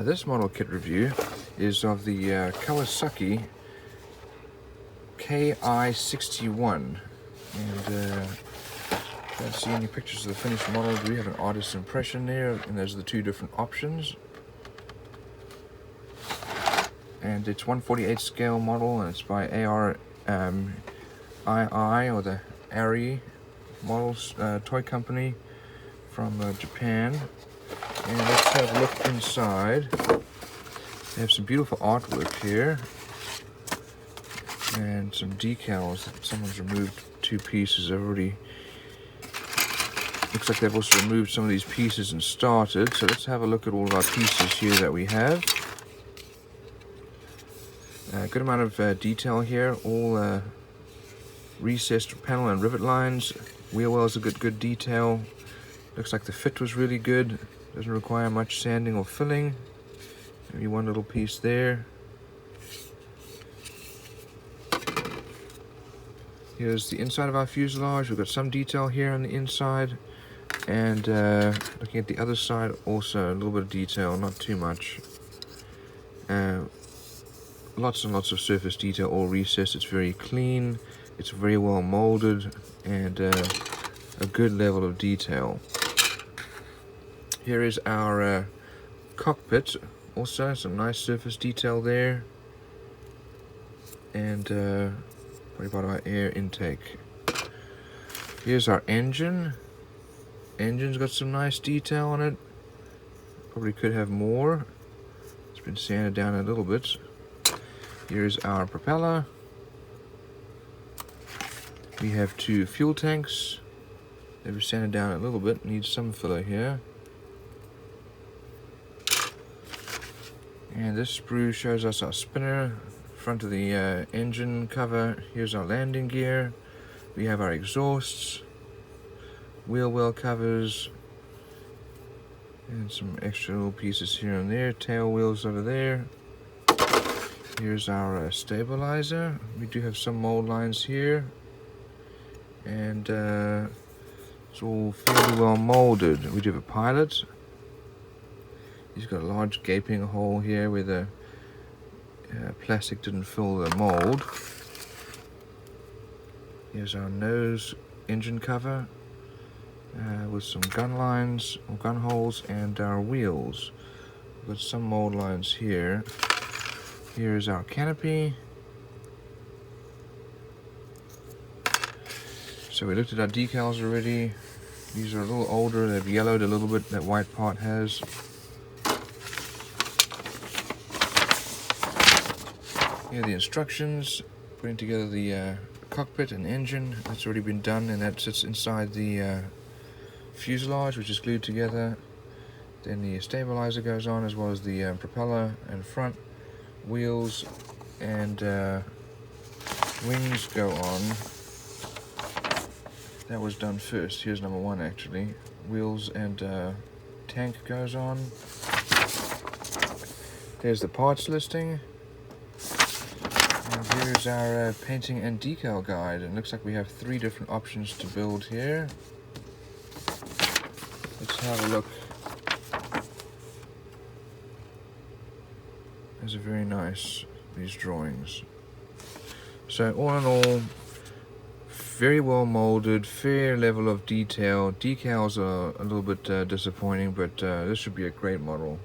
This model kit review is of the Kawasaki Ki61, and can't see any pictures of the finished model. We have an artist's impression there, and those are the two different options. And it's 1/48 scale model, and it's by ARII, or the ARII models toy company from Japan. And let's have a look inside. They have some beautiful artwork here, and some decals. Someone's removed two pieces already. Looks like they've also removed some of these pieces and started. So let's have a look at all of our pieces here that we have. A good amount of detail here. All recessed panel and rivet lines. Wheel wells are good detail. Looks like the fit was really good. Doesn't require much sanding or filling. Maybe one little piece there. Here's the inside of our fuselage. We've got some detail here on the inside. And looking at the other side, also a little bit of detail, not too much. Lots and lots of surface detail, all recessed. It's very clean. It's very well molded, and a good level of detail. Here is our cockpit. Also some nice surface detail there, and probably part of our air intake. Here's our engine. Engine's got some nice detail on it. Probably could have more. It's been sanded down a little bit. Here's our propeller. We have two fuel tanks. They were sanded down a little bit. Needs some filler here. And this sprue shows us our spinner, front of the engine cover. Here's our landing gear. We have our exhausts, wheel well covers, and some extra little pieces here and there. Tail wheels over there. Here's our stabilizer. We do have some mold lines here, and it's all fairly well molded. We do have a pilot. He's got a large gaping hole here where the plastic didn't fill the mold. Here's our nose engine cover with some gun lines or gun holes, and our wheels. We've got some mold lines here. Here's our canopy. So we looked at our decals already. These are a little older. They've yellowed a little bit. That white part has. Here are the instructions. Putting together the cockpit and engine. That's already been done, and that sits inside the fuselage, which is glued together. Then the stabilizer goes on, as well as the propeller and front wheels, and wings go on. That was done first. Here's number one, actually. Wheels and tank goes on. There's the parts listing. And here's our painting and decal guide. And it looks like we have 3 different options to build here. Let's have a look. These are very nice, these drawings. So all in all, very well molded, fair level of detail. Decals are a little bit disappointing, but this should be a great model.